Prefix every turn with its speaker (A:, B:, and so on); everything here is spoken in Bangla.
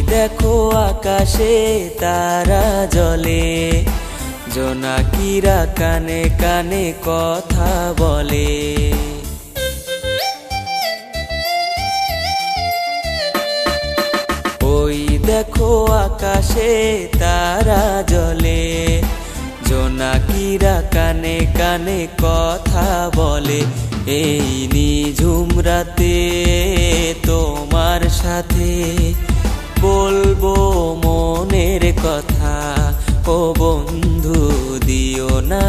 A: দেখো আকাশে তারা জ্বলে, জোনাকিরা কানে কানে কথা বলে। ওই দেখো আকাশে তারা জ্বলে, জোনাকিরা কানে কানে কথা বলে। এই নিঝুম রাতে তোমার সাথে বলবো মনের কথা, ও বন্ধু দিও না